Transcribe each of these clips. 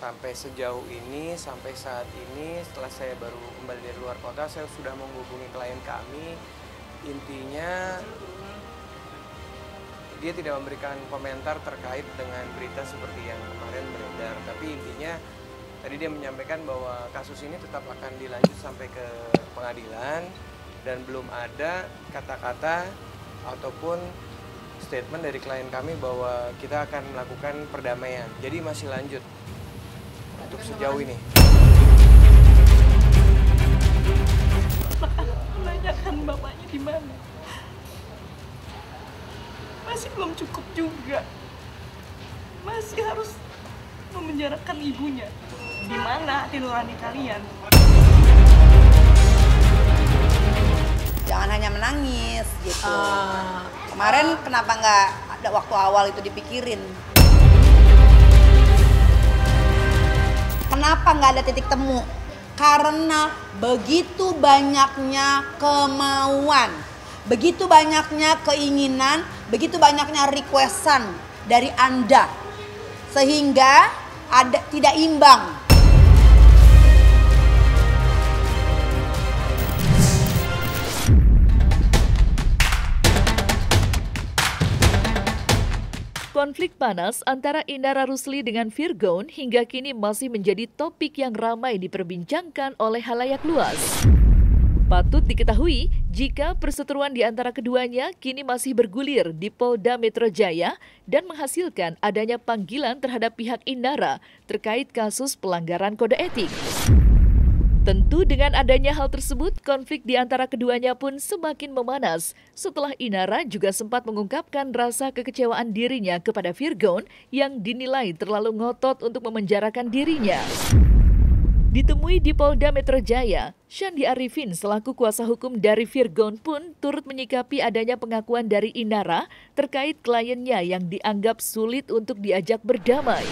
Sampai sejauh ini, sampai saat ini, setelah saya baru kembali dari luar kota, saya sudah menghubungi klien kami. Intinya, dia tidak memberikan komentar terkait dengan berita seperti yang kemarin beredar. Tapi intinya, tadi dia menyampaikan bahwa kasus ini tetap akan dilanjut sampai ke pengadilan. Dan belum ada kata-kata ataupun statement dari klien kami bahwa kita akan melakukan perdamaian. Jadi masih lanjut untuk sejauh ini. Menanyakan bapaknya di mana? Masih belum cukup juga. Masih harus memenjarakan ibunya. Di mana hati nurani kalian? Jangan hanya menangis gitu. Kemarin kenapa nggak ada waktu awal itu dipikirin? Kenapa nggak ada titik temu? Karena begitu banyaknya kemauan, begitu banyaknya keinginan, begitu banyaknya requestan dari Anda, sehingga tidak imbang. Konflik panas antara Indra Rusli dengan Virgon hingga kini masih menjadi topik yang ramai diperbincangkan oleh khalayak luas. Patut diketahui jika perseteruan di antara keduanya kini masih bergulir di Polda Metro Jaya dan menghasilkan adanya panggilan terhadap pihak Indra terkait kasus pelanggaran kode etik. Tentu dengan adanya hal tersebut, konflik di antara keduanya pun semakin memanas setelah Indra juga sempat mengungkapkan rasa kekecewaan dirinya kepada Virgon yang dinilai terlalu ngotot untuk memenjarakan dirinya. Ditemui di Polda Metro Jaya, Shandi Arifin selaku kuasa hukum dari Virgon pun turut menyikapi adanya pengakuan dari Indra terkait kliennya yang dianggap sulit untuk diajak berdamai.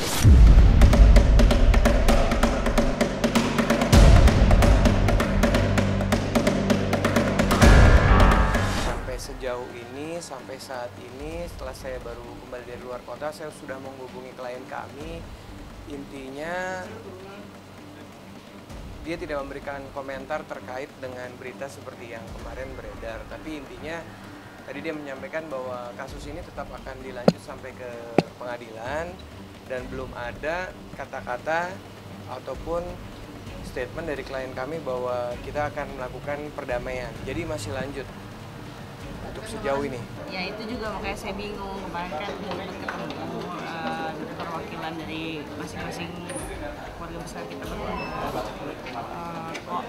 Sejauh ini, sampai saat ini, setelah saya baru kembali dari luar kota, saya sudah menghubungi klien kami. Intinya, dia tidak memberikan komentar terkait dengan berita seperti yang kemarin beredar. Tapi intinya, tadi dia menyampaikan bahwa kasus ini tetap akan dilanjut sampai ke pengadilan. Dan belum ada kata-kata ataupun statement dari klien kami bahwa kita akan melakukan perdamaian. Jadi masih lanjut untuk sejauh ini. Ya itu juga makanya saya bingung. Kemarin kan ketemu perwakilan dari masing-masing keluarga besar kita berdua. Kok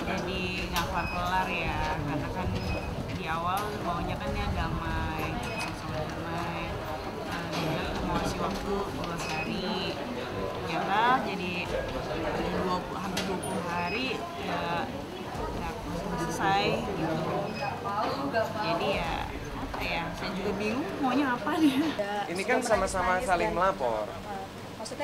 jadi nggak kelar-kelar ya? Karena kan di awal maunya kan ya damai, sama-sama damai. Dia mau kasih waktu 12 hari. Ternyata jadi hampir 20 hari ya nggak selesai gitu. Jadi ya apa ya, saya juga bingung maunya apa dia. Ini kan sama-sama saling melapor.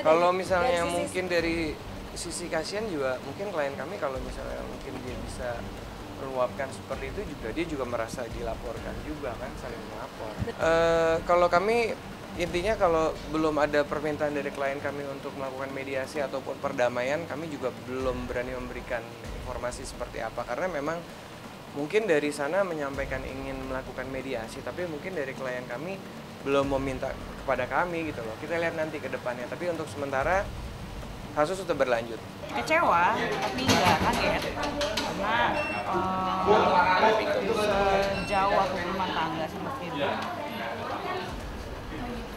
Kalau misalnya mungkin dari sisi kasihan juga, mungkin klien kami kalau misalnya mungkin dia bisa meluapkan seperti itu juga, dia juga merasa dilaporkan juga kan, saling melapor. Kalau kami intinya kalau belum ada permintaan dari klien kami untuk melakukan mediasi ataupun perdamaian, kami juga belum berani memberikan informasi seperti apa, karena memang mungkin dari sana menyampaikan ingin melakukan mediasi, tapi mungkin dari klien kami belum meminta kepada kami gitu loh. Kita lihat nanti ke depannya, tapi untuk sementara kasus sudah berlanjut. Kecewa, tapi nggak kaget, karena sejauh aku rumah tangga sama Firda,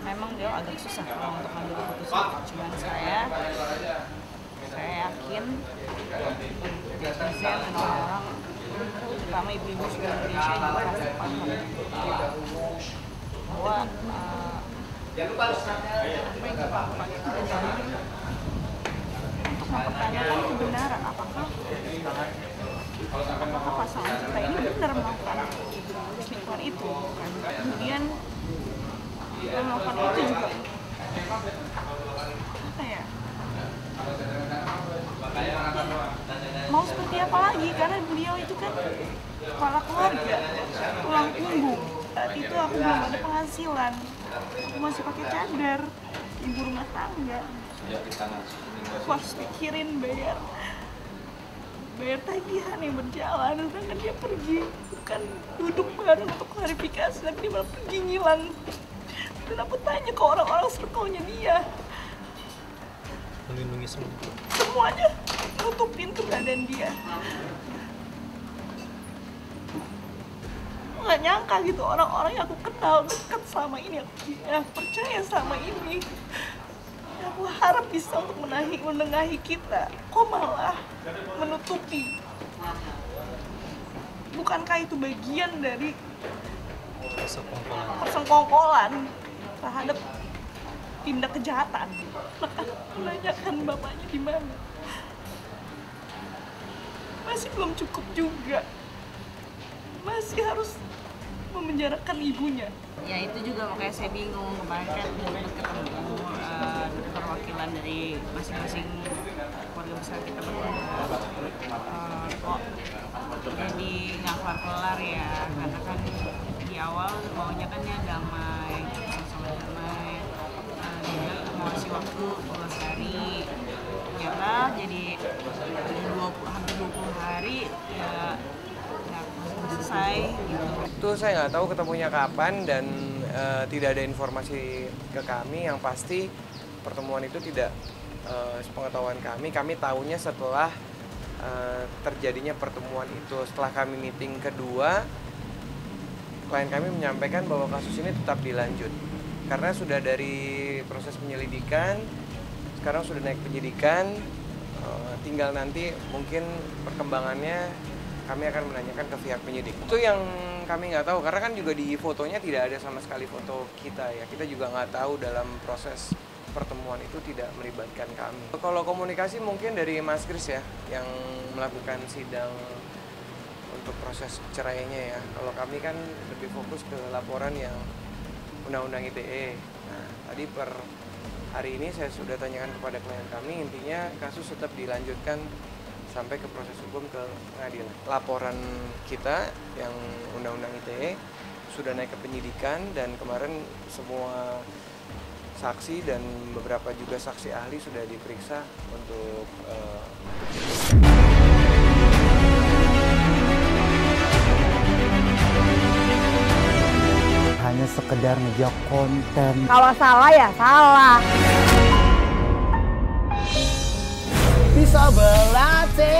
memang dia agak susah kalau untuk ambil keputusan. Cuman saya yakin netizen dan orang-orang, terutama ibu-ibu seluruh Indonesia juga pasti paham bahwa apa yang dilakukan itu berjalan untuk mempertanyakan kebenaran apakah pasangan kita ini benar melakukan selingkuhan itu, kan? Kemudian kita melakukan itu juga apa ya, mau seperti apa lagi, karena beliau itu kan kepala keluarga, tulang punggung. Saat itu aku belum ada penghasilan, aku masih pakai cadar, ibu rumah tangga. Aku harus pikirin bayar tagihan yang berjalan, sedangkan dia pergi, bukan duduk bareng untuk klarifikasi, tapi dia malah pergi ngilang. Dan aku tanya ke orang-orang circle-nya dia, melindungi semuanya nutupin keberadaan dia. Aku nggak nyangka gitu orang-orang yang aku kenal dekat selama ini, yang percaya selama ini, aku harap bisa untuk menengahi kita, kok malah menutupi. Bukankah itu bagian dari persengkongkolan terhadap tindak kejahatan? Maka menanyakan bapaknya di mana, masih belum cukup juga, masih harus memenjarakan ibunya. Ya itu juga makanya saya bingung, kemarin kan ketemu perwakilan dari masing-masing keluarga besar kita berdua, kok jadi nggak kelar-kelar ya, karena kan di awal maunya kan ya damai, sama-sama damai, dia mau kasih waktu 12 hari, ternyata jadi hampir 20 hari ya nggak selesai gitu. Itu saya nggak tahu ketemunya kapan dan tidak ada informasi ke kami. Yang pasti pertemuan itu tidak sepengetahuan kami tahunya setelah terjadinya pertemuan itu. Setelah kami meeting kedua, klien kami menyampaikan bahwa kasus ini tetap dilanjut karena sudah dari proses penyelidikan, sekarang sudah naik penyidikan, tinggal nanti mungkin perkembangannya kami akan menanyakan ke pihak penyidik. Itu yang kami nggak tahu, karena kan juga di fotonya tidak ada sama sekali foto kita ya. Kita juga nggak tahu dalam proses pertemuan itu tidak melibatkan kami. Kalau komunikasi mungkin dari Mas Kris ya, yang melakukan sidang untuk proses cerainya ya. Kalau kami kan lebih fokus ke laporan yang Undang-Undang ITE. Nah, tadi per hari ini saya sudah tanyakan kepada klien kami, intinya kasus tetap dilanjutkan sampai ke proses hukum ke pengadilan. Laporan kita yang Undang-Undang ITE sudah naik ke penyidikan dan kemarin semua saksi dan beberapa juga saksi ahli sudah diperiksa untuk hanya sekedar ngejok konten. Kalau salah ya salah. Bisa berlatih.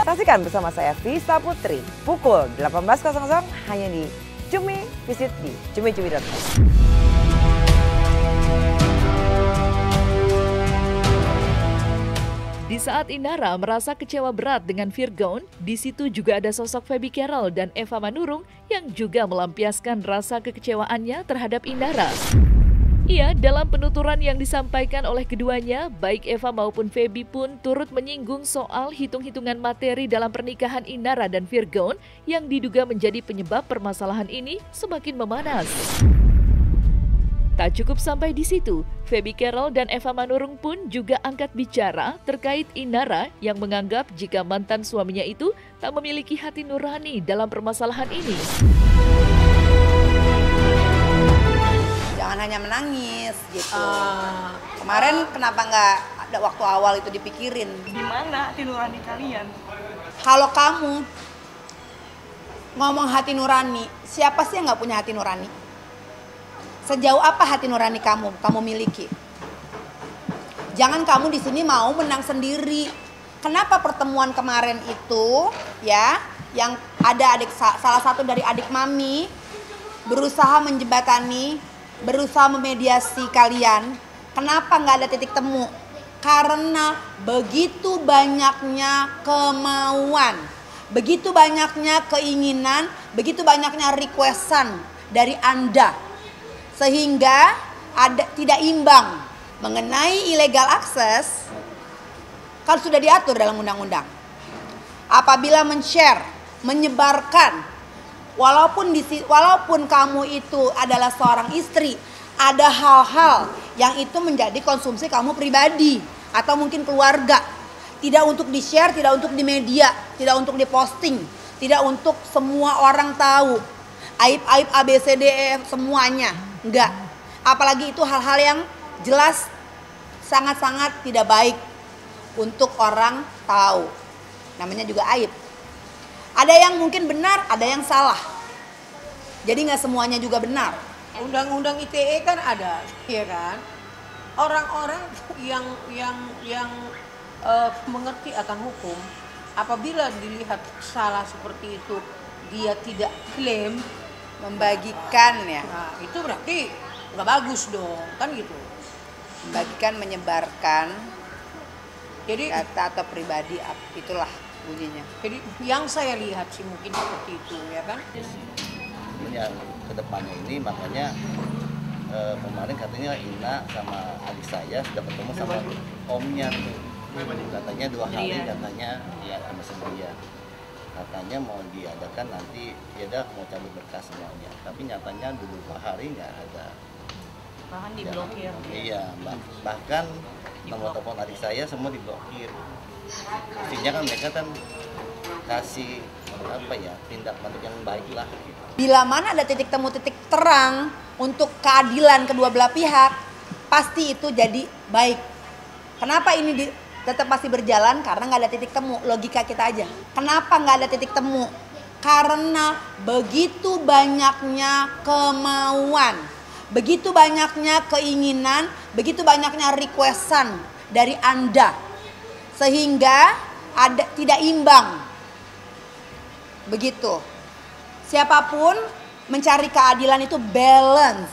Saksikan bersama saya Vista Putri pukul 18.00 hanya di Cumi Visit di cumi-cumi.com. Di saat Indara merasa kecewa berat dengan Virgon, di situ juga ada sosok Feby Carol dan Eva Manurung yang juga melampiaskan rasa kekecewaannya terhadap Indara. Iya, dalam penuturan yang disampaikan oleh keduanya, baik Eva maupun Feby pun turut menyinggung soal hitung-hitungan materi dalam pernikahan Indara dan Virgon yang diduga menjadi penyebab permasalahan ini semakin memanas. Tak cukup sampai di situ, Feby Carol dan Eva Manurung pun juga angkat bicara terkait Indara yang menganggap jika mantan suaminya itu tak memiliki hati nurani dalam permasalahan ini. Jangan hanya menangis gitu. Kemarin kenapa nggak ada waktu awal itu dipikirin? Di mana hati nurani kalian? Kalau kamu ngomong hati nurani, siapa sih yang nggak punya hati nurani? Sejauh apa hati nurani kamu miliki? Jangan kamu di sini mau menang sendiri. Kenapa pertemuan kemarin itu ya, yang ada salah satu dari adik mami berusaha menjembatani, berusaha memediasi kalian. Kenapa nggak ada titik temu? Karena begitu banyaknya kemauan, begitu banyaknya keinginan, begitu banyaknya requestan dari Anda. Sehingga tidak imbang mengenai illegal access, kan sudah diatur dalam undang-undang. Apabila men-share, menyebarkan, walaupun kamu itu adalah seorang istri, ada hal-hal yang itu menjadi konsumsi kamu pribadi atau mungkin keluarga, tidak untuk di-share, tidak untuk di media, tidak untuk diposting, tidak untuk semua orang tahu aib-aib ABCDE semuanya. Enggak, Apalagi itu hal-hal yang jelas sangat-sangat tidak baik untuk orang tahu. Namanya juga aib. Ada yang mungkin benar, ada yang salah. Jadi nggak semuanya juga benar. Undang-undang ITE kan ada, ya kan? Orang-orang yang mengerti akan hukum, apabila dilihat salah seperti itu, dia tidak klaim, Membagikan ya. nah itu berarti nggak bagus dong, kan gitu. Membagikan, menyebarkan Jadi data atau pribadi, itulah bunyinya. Jadi yang saya lihat sih mungkin seperti itu, ya kan? Yang kedepannya ini makanya kemarin katanya Ina sama adik saya sudah ketemu sama omnya tuh. Katanya 2 hari katanya ya sama dia. Katanya mau diadakan nanti ya udah mau cabut berkas semuanya. Tapi nyatanya dulu 2 hari nggak ada. Bahkan diblokir. Iya, bahkan nomor telepon adik saya semua diblokir. Mestinya kan mereka kan kasih apa ya, tindak lanjut yang baik lah gitu. Bila mana ada titik temu, titik terang untuk keadilan kedua belah pihak, pasti itu jadi baik. Kenapa ini tetap masih berjalan? Karena nggak ada titik temu. Logika kita aja. Kenapa nggak ada titik temu? Karena begitu banyaknya kemauan, begitu banyaknya keinginan, begitu banyaknya requestan dari Anda, sehingga tidak imbang. Begitu. Siapapun mencari keadilan itu balance,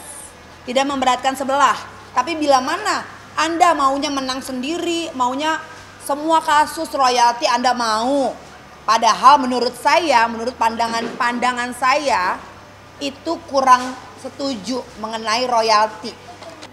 tidak memberatkan sebelah. Tapi bila mana Anda maunya menang sendiri, maunya semua kasus royalti Anda mau, padahal menurut saya, menurut pandangan saya itu kurang setuju mengenai royalti.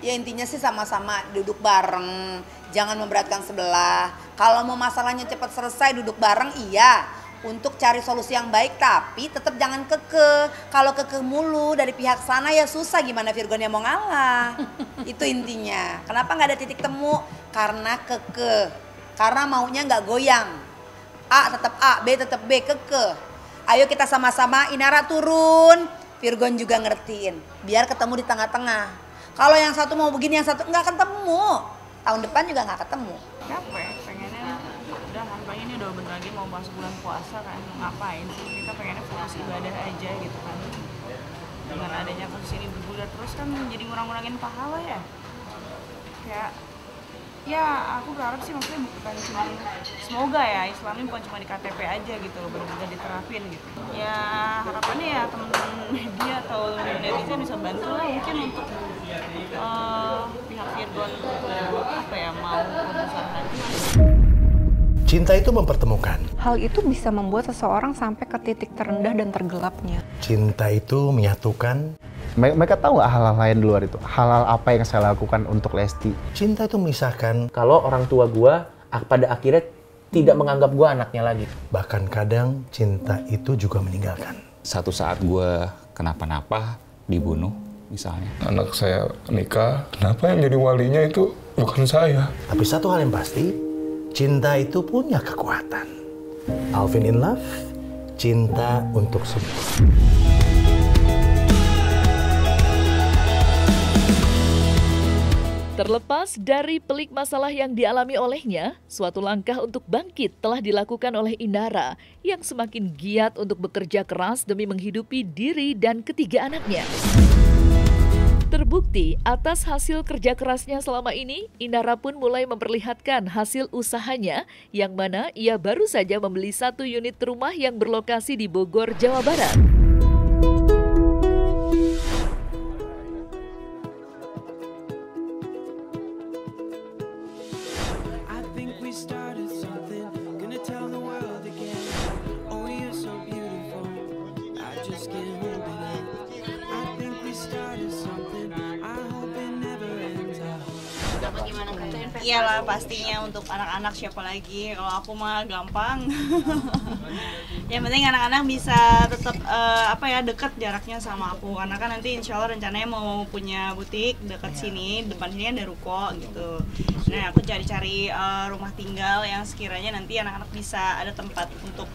Ya intinya sih sama-sama duduk bareng, jangan memberatkan sebelah. Kalau mau masalahnya cepat selesai, duduk bareng iya, untuk cari solusi yang baik, tapi tetap jangan kekeh. Kalau kekeh mulu dari pihak sana ya susah, gimana Virgonnya mau ngalah. Itu intinya. Kenapa nggak ada titik temu? Karena kekeh. Karena maunya nggak goyang. A tetap A, B tetap B, kekeh. Ayo kita sama-sama, Inara turun, Virgon juga ngertiin. Biar ketemu di tengah-tengah. Kalau yang satu mau begini, yang satu nggak ketemu. Tahun depan juga nggak ketemu. Capek, pengennya udah kan ini udah bentar lagi mau masuk bulan puasa kan, ngapain sih, kita pengennya fokus ibadah aja gitu kan. Dengan adanya kasus ini bergulir terus kan jadi ngurang-ngurangin pahala ya. Kayak ya aku berharap sih maksudnya bukan cuma, semoga ya Islam ini bukan cuma di KTP aja gitu, benar-benar diterapin gitu. Ya harapannya ya teman-teman media atau netizen bisa bantu lah mungkin untuk pihak Virgon apa ya, mau membesar hati. Cinta itu mempertemukan. Hal itu bisa membuat seseorang sampai ke titik terendah dan tergelapnya. Cinta itu menyatukan. Mereka tahu nggak hal-hal lain di luar itu? Hal-hal apa yang saya lakukan untuk Lesti? Cinta itu memisahkan. Kalau orang tua gua pada akhirnya tidak menganggap gua anaknya lagi. Bahkan kadang cinta itu juga meninggalkan. Satu saat gua kenapa-napa, dibunuh misalnya. Anak saya nikah, kenapa yang jadi walinya itu bukan saya? Tapi satu hal yang pasti, cinta itu punya kekuatan. Alvin in Love, cinta untuk semua. Terlepas dari pelik masalah yang dialami olehnya, suatu langkah untuk bangkit telah dilakukan oleh Inara yang semakin giat untuk bekerja keras demi menghidupi diri dan ketiga anaknya. Terbukti atas hasil kerja kerasnya selama ini, Inara pun mulai memperlihatkan hasil usahanya yang mana ia baru saja membeli 1 unit rumah yang berlokasi di Bogor, Jawa Barat. Iyalah pastinya untuk anak-anak, siapa lagi, kalau aku mah gampang. Yang penting anak-anak bisa tetap dekat jaraknya sama aku, karena kan nanti insya Allah rencananya mau punya butik dekat sini, depan sini ada ruko gitu. Nah aku cari-cari rumah tinggal yang sekiranya nanti anak-anak bisa ada tempat untuk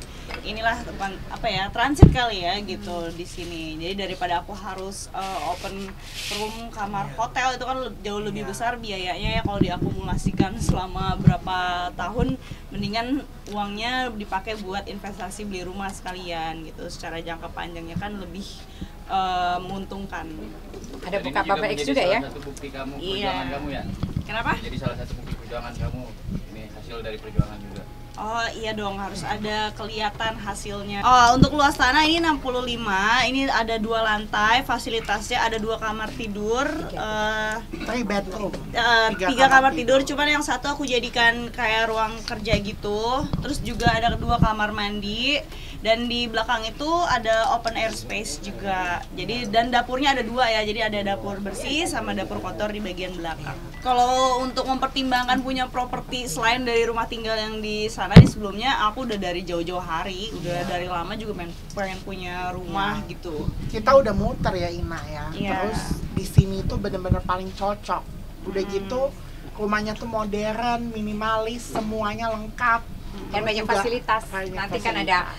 inilah transit kali ya gitu di sini. Jadi daripada aku harus open room kamar hotel itu kan jauh lebih besar biayanya ya kalau diakumulasikan selama berapa tahun, mendingan uangnya dipakai buat investasi beli rumah sekalian gitu. Secara jangka panjangnya kan lebih menguntungkan. Ada buka Bapak X juga ya? Salah satu bukti kamu perjuangan kamu ya? Kenapa? Jadi salah satu bukti perjuangan kamu, ini hasil dari perjuangan juga. Oh iya dong, harus ada kelihatan hasilnya. Oh, untuk luas tanah ini 65, ini ada 2 lantai, fasilitasnya ada 2 kamar tidur, 3 bedroom. 3 kamar tidur, cuman yang satu aku jadikan kayak ruang kerja gitu. Terus juga ada 2 kamar mandi, dan di belakang itu ada open air space juga. Jadi dan dapurnya ada 2 ya, jadi ada dapur bersih sama dapur kotor di bagian belakang. Kalau untuk mempertimbangkan punya properti selain dari rumah tinggal yang di sana di sebelumnya, aku udah dari jauh-jauh hari, udah dari lama juga pengen punya rumah gitu. Kita udah muter ya Ina ya. Terus di sini tuh bener-bener paling cocok. Udah gitu rumahnya tuh modern, minimalis, semuanya lengkap. Dan banyak fasilitas. Nanti kan ada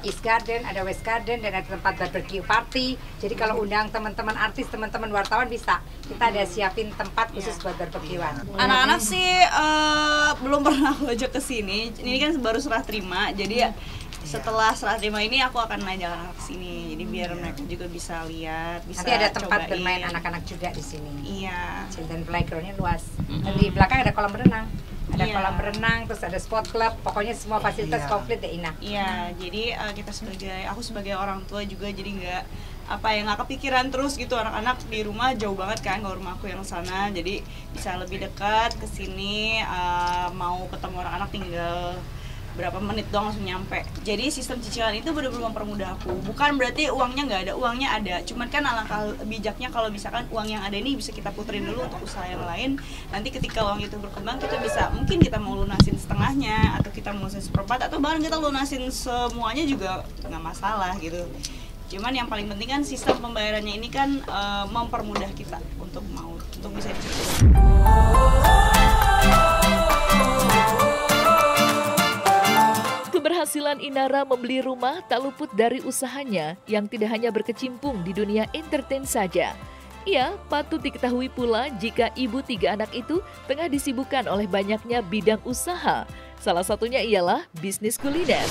East Garden, ada West Garden, dan ada tempat barbecue party. Jadi kalau undang teman-teman artis, teman-teman wartawan bisa. Kita ada siapin tempat khusus buat barbekyuan. Anak-anak sih belum pernah aku ajak ke sini. Ini kan baru serah terima. Jadi setelah serah terima ini aku akan ngajak anak ke sini. Jadi biar mereka juga bisa lihat, bisa nanti ada tempat cobain. bermain anak-anak juga di sini. Iya. Dan playgroundnya luas. Dan di belakang ada kolam renang. Ada kolam renang, terus ada sport club, pokoknya semua fasilitas komplit deh Ina. Iya, jadi aku sebagai orang tua juga jadi nggak kepikiran terus gitu, anak-anak di rumah jauh banget kan kalau rumah aku yang sana, jadi bisa lebih dekat ke sini, mau ketemu anak-anak tinggal berapa menit doang langsung nyampe. Jadi sistem cicilan itu benar-benar mempermudah aku. Bukan berarti uangnya nggak ada, uangnya ada. Cuman kan alangkah bijaknya kalau misalkan uang yang ada ini bisa kita puterin dulu untuk usaha yang lain. Nanti ketika uang itu berkembang kita bisa, mungkin kita mau lunasin setengahnya, atau kita mau lunasin seperempat, atau bahkan kita lunasin semuanya juga nggak masalah gitu. Cuman yang paling penting kan sistem pembayarannya ini kan mempermudah kita untuk bisa dicicil. Keberhasilan Inara membeli rumah tak luput dari usahanya yang tidak hanya berkecimpung di dunia entertain saja. Ia patut diketahui pula jika ibu 3 anak itu tengah disibukkan oleh banyaknya bidang usaha. Salah satunya ialah bisnis kuliner.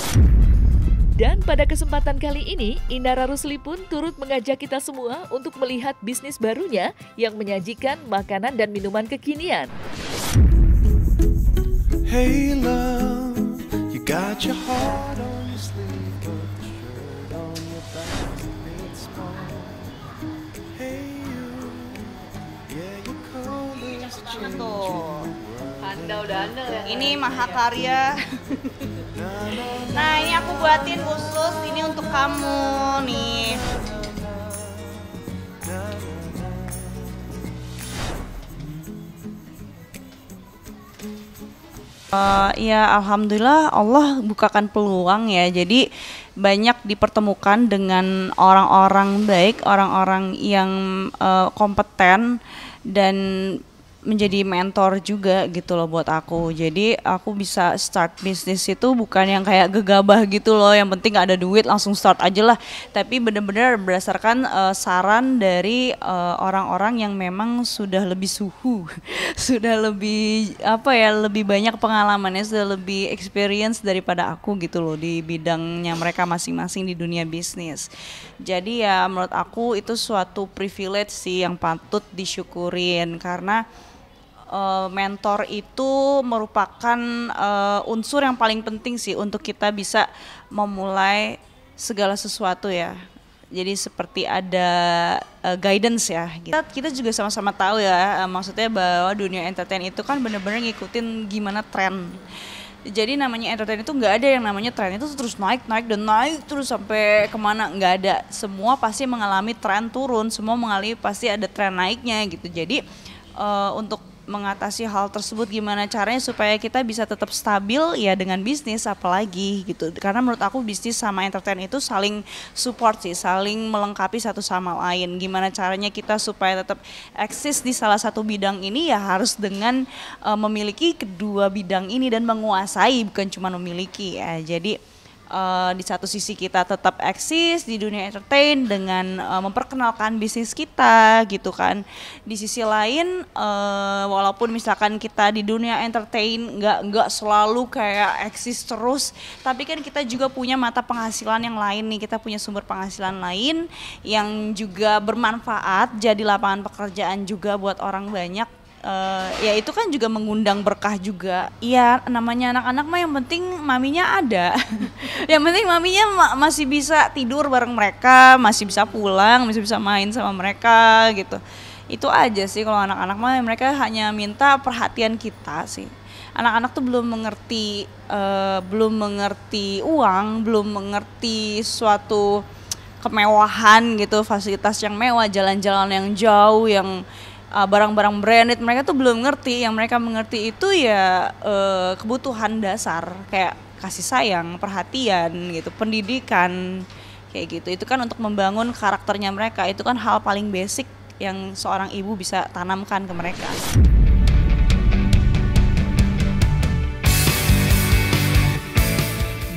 Dan pada kesempatan kali ini, Inara Rusli pun turut mengajak kita semua untuk melihat bisnis barunya yang menyajikan makanan dan minuman kekinian. Hey love, you got your heart on your sleeve, but the shirt on your back a bit small. Hey you, yeah your colors change. Handal-dandal ya. Ini mahakarya. Nah ini aku buatin khusus ini untuk kamu nih. Ya alhamdulillah Allah bukakan peluang ya, jadi banyak dipertemukan dengan orang-orang baik, orang-orang yang kompeten dan menjadi mentor juga gitu loh buat aku. Jadi aku bisa start bisnis itu bukan yang kayak gegabah gitu loh, yang penting ada duit langsung start aja lah, tapi benar-benar berdasarkan saran dari orang-orang yang memang sudah lebih suhu sudah lebih lebih banyak pengalamannya, sudah lebih experience daripada aku gitu loh di bidangnya mereka masing-masing di dunia bisnis. Jadi ya menurut aku itu suatu privilege sih yang patut disyukurin, karena mentor itu merupakan unsur yang paling penting sih untuk kita bisa memulai segala sesuatu ya. Jadi seperti ada guidance ya gitu. Kita juga sama-sama tahu ya, maksudnya bahwa dunia entertain itu kan benar-benar ngikutin gimana tren. Jadi namanya entertain itu nggak ada yang namanya tren itu terus naik dan naik terus sampai kemana, nggak ada. Semua pasti mengalami tren turun, semua mengalami pasti ada tren naiknya gitu. Jadi untuk mengatasi hal tersebut gimana caranya supaya kita bisa tetap stabil ya dengan bisnis apalagi gitu. Karena menurut aku bisnis sama entertain itu saling support sih, saling melengkapi satu sama lain. Gimana caranya kita supaya tetap eksis di salah satu bidang ini ya harus dengan memiliki kedua bidang ini dan menguasai, bukan cuma memiliki ya. Jadi Di satu sisi kita tetap eksis di dunia entertain dengan memperkenalkan bisnis kita gitu kan. Di sisi lain walaupun misalkan kita di dunia entertain nggak selalu kayak eksis terus, tapi kan kita juga punya mata penghasilan yang lain nih, kita punya sumber penghasilan lain yang juga bermanfaat, jadi lapangan pekerjaan juga buat orang banyak. Ya itu kan juga mengundang berkah juga. Iya, namanya anak-anak mah yang penting maminya ada. Yang penting maminya masih bisa tidur bareng mereka, masih bisa pulang, masih bisa main sama mereka gitu. Itu aja sih kalau anak-anak mah mereka hanya minta perhatian kita sih. Anak-anak tuh belum mengerti uang, belum mengerti suatu kemewahan gitu, fasilitas yang mewah, jalan-jalan yang jauh, yang barang-barang branded, mereka tuh belum ngerti. Yang mereka mengerti itu ya kebutuhan dasar kayak kasih sayang, perhatian gitu, pendidikan kayak gitu. Itu kan untuk membangun karakternya mereka, itu kan hal paling basic yang seorang ibu bisa tanamkan ke mereka.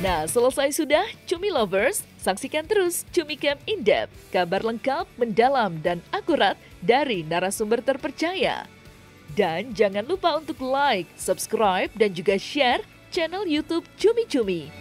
Nah, selesai sudah Cumi Lovers? Saksikan terus Cumi Camp In-Depth, kabar lengkap, mendalam, dan akurat dari narasumber terpercaya. Dan jangan lupa untuk like, subscribe, dan juga share channel YouTube Cumi Cumi.